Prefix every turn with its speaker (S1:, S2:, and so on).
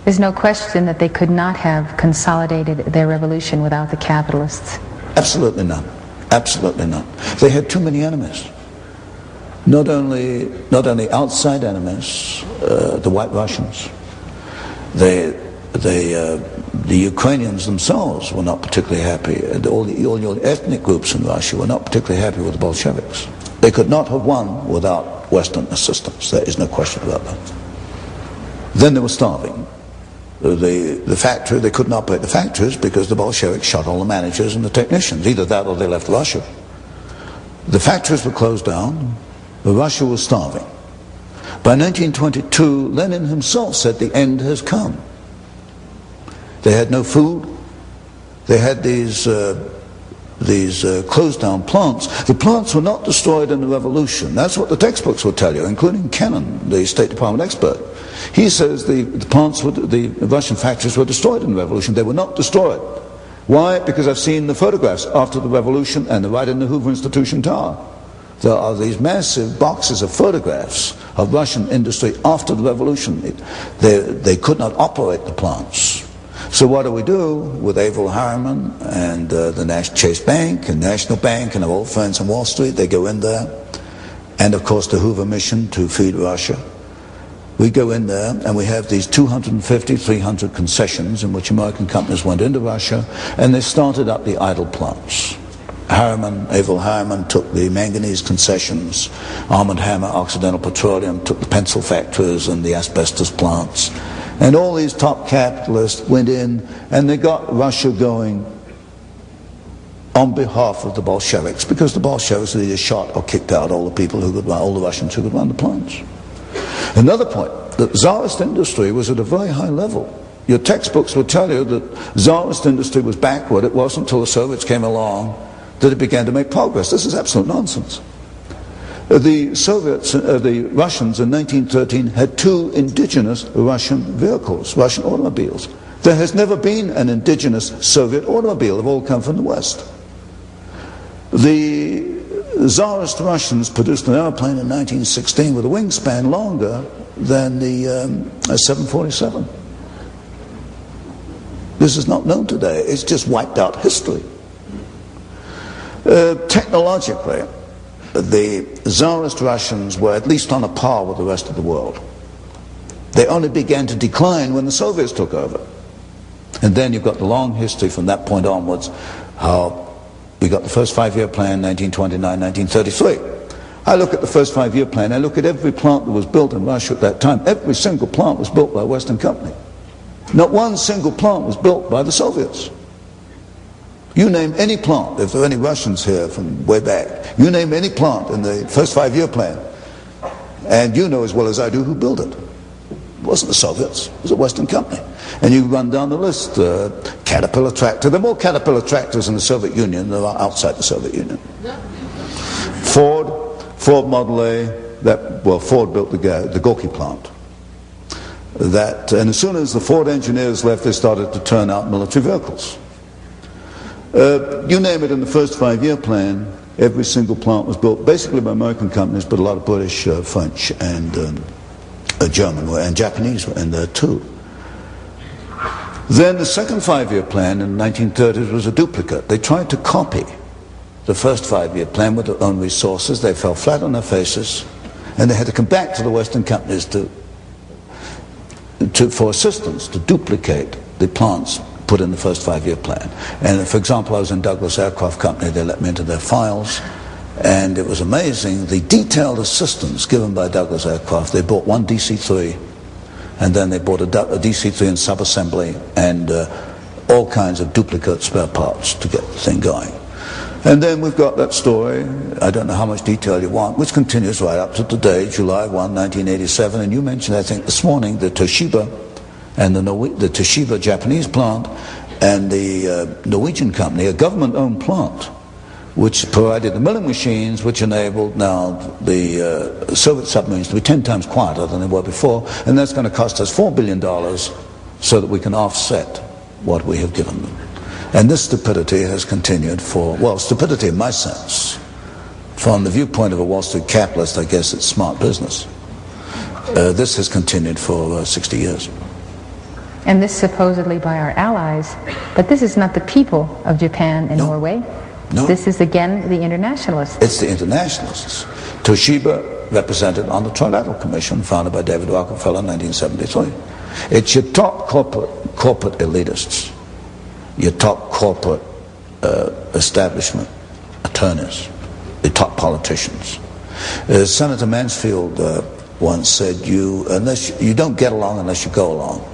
S1: There's no question that they could not have consolidated their revolution without the capitalists.
S2: Absolutely not. Absolutely not. They had too many enemies. Not only outside enemies, the White Russians. The Ukrainians themselves were not particularly happy. All your ethnic groups in Russia were not particularly happy with the Bolsheviks. They could not have won without Western assistance. There is no question about that. Then they were starving. The factory, they couldn't operate the factories because the Bolsheviks shot all the managers and the technicians. Either that or they left Russia. The factories were closed down. Russia was starving. By 1922, Lenin himself said the end has come. They had no food. They had these closed down plants. The plants were not destroyed in the revolution. That's what the textbooks will tell you, including Kennan, the State Department expert. He says the Russian factories were destroyed in the revolution. They were not destroyed. Why? Because I've seen the photographs after the revolution, and they're right in the Hoover Institution Tower. There are these massive boxes of photographs of Russian industry after the revolution. They could not operate the plants. So what do we do with Averell Harriman and the Chase Bank and National Bank and our old friends on Wall Street? They go in there, and of course the Hoover mission to feed Russia. We go in there and we have these 250, 300 concessions in which American companies went into Russia, and they started up the idle plants. Averell Harriman took the manganese concessions, Arm & Hammer, Occidental Petroleum took the pencil factories and the asbestos plants. And all these top capitalists went in and they got Russia going on behalf of the Bolsheviks, because the Bolsheviks had either shot or kicked out all the people who could run, all the Russians who could run the plants. Another point, the Tsarist industry was at a very high level. Your textbooks will tell you that Tsarist industry was backward. It wasn't until the Soviets came along that it began to make progress. This is absolute nonsense. The Russians in 1913 had two indigenous Russian vehicles, Russian automobiles. There has never been an indigenous Soviet automobile. They've all come from the West. The Tsarist Russians produced an airplane in 1916 with a wingspan longer than the 747. This is not known today. It's just wiped out history. Technologically, the Tsarist Russians were at least on a par with the rest of the world. They only began to decline when the Soviets took over. And then you've got the long history from that point onwards, how we got the first five-year plan, 1929, 1933. I look at the first five-year plan, I look at every plant that was built in Russia at that time. Every single plant was built by a Western company. Not one single plant was built by the Soviets. You name any plant, if there are any Russians here from way back, you name any plant in the first five-year plan, and you know as well as I do who built it. It wasn't the Soviets, it was a Western company. And you run down the list, Caterpillar tractor. There are more Caterpillar tractors in the Soviet Union than there are outside the Soviet Union. Ford Model A, Ford built the Gorky plant. And as soon as the Ford engineers left, they started to turn out military vehicles. You name it, in the first five-year plan, every single plant was built basically by American companies, but a lot of British, French, and German and Japanese were in there too. Then the second five-year plan in the 1930s was a duplicate. They tried to copy the first five-year plan with their own resources. They fell flat on their faces, and they had to come back to the Western companies for assistance to duplicate the plants put in the first five-year plan. And for example, I was in Douglas Aircraft Company. They let me into their files, and it was amazing the detailed assistance given by Douglas Aircraft. They bought one DC-3, and then they bought a DC-3 in sub-assembly and all kinds of duplicate spare parts to get the thing going. And then we've got that story, I don't know how much detail you want, which continues right up to today, July 1, 1987. And you mentioned, I think, this morning, the Toshiba and the Toshiba Japanese plant and the Norwegian company, a government-owned plant, which provided the milling machines which enabled now the Soviet submarines to be 10 times quieter than they were before, and that's going to cost us $4 billion so that we can offset what we have given them. And this stupidity has continued stupidity in my sense. From the viewpoint of a Wall Street capitalist, I guess it's smart business. This has continued for 60 years.
S1: And this supposedly by our allies, but this is not the people of Japan and Norway.
S2: No.
S1: This is again the internationalists.
S2: It's the internationalists. Toshiba represented on the Trilateral Commission founded by David Rockefeller in 1973. It's your top corporate elitists, your top corporate establishment attorneys, the top politicians. Senator Mansfield once said, you don't get along unless you go along.